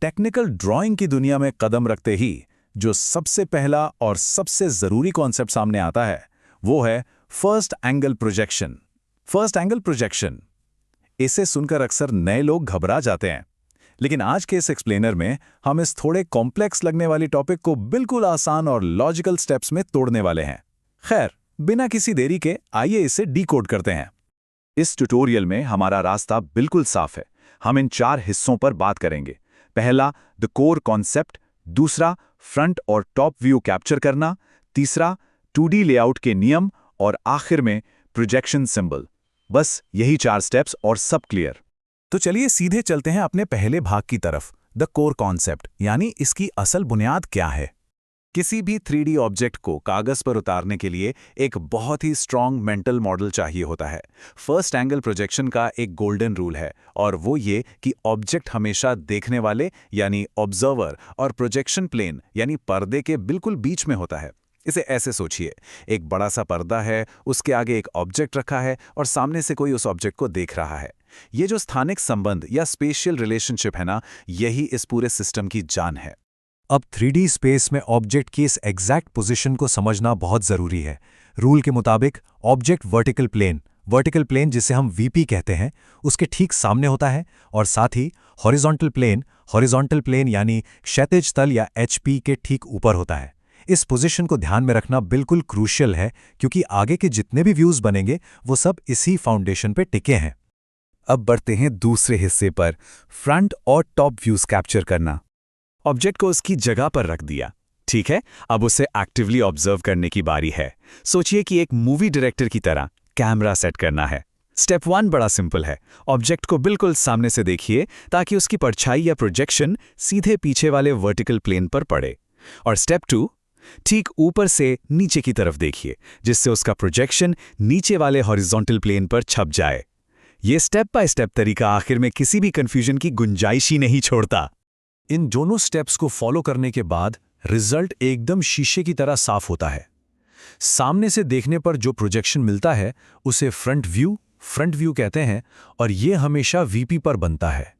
Technical drawing की दुनिया में कदम रखते ही जो सबसे पहला और सबसे ज़रूरी कॉन्सेप्ट सामने आता है वो है first angle projection. First angle projection, इसे सुनकर अक्सर नए लोग घबरा जाते हैं, लेकिन आज के इस एक्सप्लेनर में हम इस थोड़े कॉम्प्लेक्स लगने वाली टॉपिक को बिल्कुल आसान और लॉजिकल स्टेप्स में तोड़ने वाले हैं। खैर, बिना किसी देरी के आइए इसे डीकोड करते हैं। इस ट्यूटोरियल में हमारा रास्ता बिल्कुल साफ है। हम इन 4 हिस्सों पर बात करेंगे। पहला, द कोर कॉन्सेप्ट। दूसरा, फ्रंट और टॉप व्यू कैप्चर करना। तीसरा, 2D लेआउट के नियम। और आखिर में प्रोजेक्शन सिंबल। बस यही 4 स्टेप्स और सब क्लियर। तो चलिए सीधे चलते हैं अपने पहले भाग की तरफ, द कोर कॉन्सेप्ट, यानी इसकी असल बुनियाद क्या है। किसी भी 3D ऑब्जेक्ट को कागज पर उतारने के लिए एक बहुत ही स्ट्रॉन्ग मेंटल मॉडल चाहिए होता है। फर्स्ट एंगल प्रोजेक्शन का एक गोल्डन रूल है, और वो ये कि ऑब्जेक्ट हमेशा देखने वाले यानी ऑब्जर्वर और प्रोजेक्शन प्लेन यानी पर्दे के बिल्कुल बीच में होता है। इसे ऐसे सोचिए, एक बड़ा सा पर्दा है, उसके आगे एक ऑब्जेक्ट रखा है और सामने से कोई उस ऑब्जेक्ट को देख रहा है। ये जो स्थानिक संबंध या स्पेशियल रिलेशनशिप है ना, यही इस पूरे सिस्टम की जान है। अब 3D स्पेस में ऑब्जेक्ट की इस एग्जैक्ट पोजीशन को समझना बहुत ज़रूरी है। रूल के मुताबिक ऑब्जेक्ट वर्टिकल प्लेन जिसे हम वीपी कहते हैं, उसके ठीक सामने होता है, और साथ ही हॉरिजॉन्टल प्लेन यानी क्षैतिज तल या एचपी के ठीक ऊपर होता है। इस पोजीशन को ध्यान में रखना बिल्कुल क्रूशियल है, क्योंकि आगे के जितने भी व्यूज़ बनेंगे वो सब इसी फाउंडेशन पे टिके हैं। अब बढ़ते हैं दूसरे हिस्से पर, फ्रंट और टॉप व्यूज़ कैप्चर करना। ऑब्जेक्ट को उसकी जगह पर रख दिया, ठीक है। अब उसे एक्टिवली ऑब्जर्व करने की बारी है। सोचिए कि एक मूवी डायरेक्टर की तरह कैमरा सेट करना है। स्टेप 1 बड़ा सिंपल है। ऑब्जेक्ट को बिल्कुल सामने से देखिए ताकि उसकी परछाई या प्रोजेक्शन सीधे पीछे वाले वर्टिकल प्लेन पर पड़े। और स्टेप 2, ठीक ऊपर से नीचे की तरफ देखिए, जिससे उसका प्रोजेक्शन नीचे वाले हॉरिजॉन्टल प्लेन पर छप जाए। ये स्टेप बाय स्टेप तरीका आखिर में किसी भी कंफ्यूजन की गुंजाइश ही नहीं छोड़ता। इन दोनों स्टेप्स को फॉलो करने के बाद रिजल्ट एकदम शीशे की तरह साफ होता है। सामने से देखने पर जो प्रोजेक्शन मिलता है उसे फ्रंट व्यू कहते हैं, और ये हमेशा वीपी पर बनता है।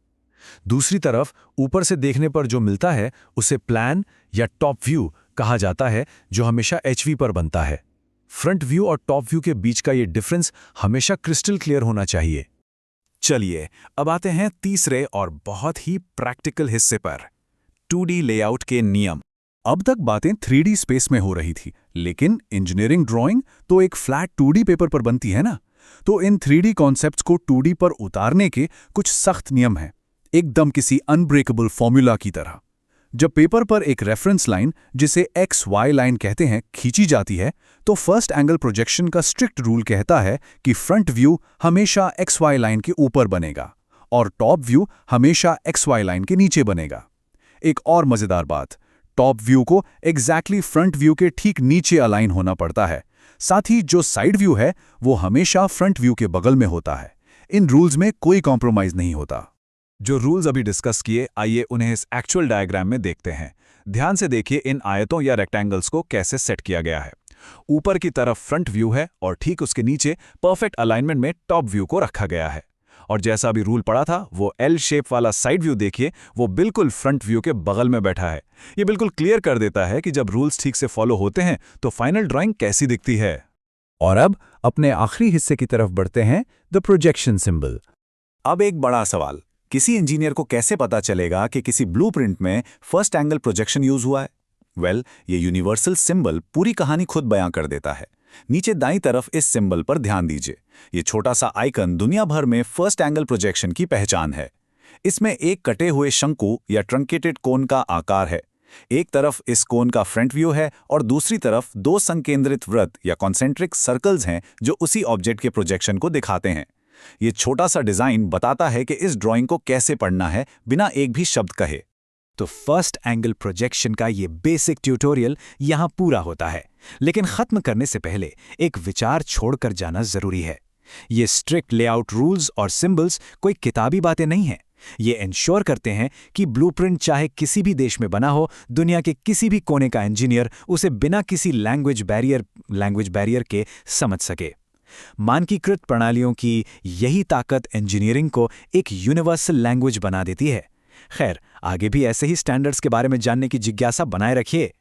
दूसरी तरफ ऊपर से देखने पर जो मिलता है उसे प्लान या टॉप व्यू कहा जाता है, जो हमेशा एचवी पर बनता है। फ्रंट व्यू और टॉप व्यू के बीच का ये डिफरेंस हमेशा क्रिस्टल क्लियर होना चाहिए। चलिए अब आते हैं तीसरे और बहुत ही प्रैक्टिकल हिस्से पर, 2D लेआउट के नियम। अब तक बातें 3D स्पेस में हो रही थी, लेकिन इंजीनियरिंग ड्राइंग तो एक फ्लैट 2D पेपर पर बनती है ना। तो इन 3D कॉन्सेप्ट्स को 2D पर उतारने के कुछ सख्त नियम हैं, एकदम किसी अनब्रेकेबल फॉर्मूला की तरह। जब पेपर पर एक रेफरेंस लाइन, जिसे XY लाइन कहते हैं, खींची जाती है, तो फर्स्ट एंगल प्रोजेक्शन का स्ट्रिक्ट रूल कहता है कि फ्रंट व्यू हमेशा XY लाइन के ऊपर बनेगा और टॉप व्यू हमेशा XY लाइन के नीचे बनेगा। एक और मजेदार बात, टॉप व्यू को एग्जैक्टली फ्रंट व्यू के ठीक नीचे अलाइन होना पड़ता है। साथ ही जो साइड व्यू है वो हमेशा फ्रंट व्यू के बगल में होता है। इन रूल्स में कोई कॉम्प्रोमाइज नहीं होता। जो रूल्स अभी डिस्कस किए, आइए उन्हें इस एक्चुअल डायग्राम में देखते हैं। ध्यान से देखिए इन आयतों या रेक्टेंगल्स को कैसे सेट किया गया है। ऊपर की तरफ फ्रंट व्यू है और ठीक उसके नीचे परफेक्ट अलाइनमेंट में टॉप व्यू को रखा गया है। और जैसा अभी रूल पड़ा था, वो एल शेप वाला साइड व्यू देखिए, वो बिल्कुल फ्रंट व्यू के बगल में बैठा है। ये बिल्कुल क्लियर कर देता है कि जब रूल्स ठीक से फॉलो होते हैं तो फाइनल ड्राइंग कैसी दिखती है। और अब अपने आखिरी हिस्से की तरफ बढ़ते हैं, द प्रोजेक्शन सिंबल। अब एक बड़ा सवाल, किसी इंजीनियर को कैसे पता चलेगा कि किसी ब्लूप्रिंट में फर्स्ट एंगल प्रोजेक्शन यूज हुआ है? ये यूनिवर्सल सिंबल पूरी कहानी खुद बयां कर देता है। नीचे दाईं तरफ इस सिंबल पर ध्यान दीजिए। ये छोटा सा आइकन दुनिया भर में फर्स्ट एंगल प्रोजेक्शन की पहचान है। इसमें एक कटे हुए शंकु या ट्रंकेटेड कोन का आकार है। एक तरफ इस कोन का फ्रंट व्यू है और दूसरी तरफ 2 संकेंद्रित वृत्त या कॉन्सेंट्रिक सर्कल्स हैं जो उसी ऑब्जेक्ट के प्रोजेक्शन को दिखाते हैं। ये छोटा सा डिजाइन बताता है कि इस ड्राइंग को कैसे पढ़ना है बिना एक भी शब्द कहे। तो फर्स्ट एंगल प्रोजेक्शन का ये बेसिक ट्यूटोरियल यहाँ पूरा होता है, लेकिन खत्म करने से पहले एक विचार छोड़कर जाना जरूरी है। ये स्ट्रिक्ट लेआउट रूल्स और सिंबल्स कोई किताबी बातें नहीं हैं। ये इंश्योर करते हैं कि ब्लूप्रिंट चाहे किसी भी देश में बना हो, दुनिया के किसी भी कोने का इंजीनियर उसे बिना किसी लैंग्वेज बैरियर के समझ सके। मानकीकृत प्रणालियों की यही ताकत इंजीनियरिंग को एक यूनिवर्सल लैंग्वेज बना देती है। खैर, आगे भी ऐसे ही स्टैंडर्ड्स के बारे में जानने की जिज्ञासा बनाए रखिए।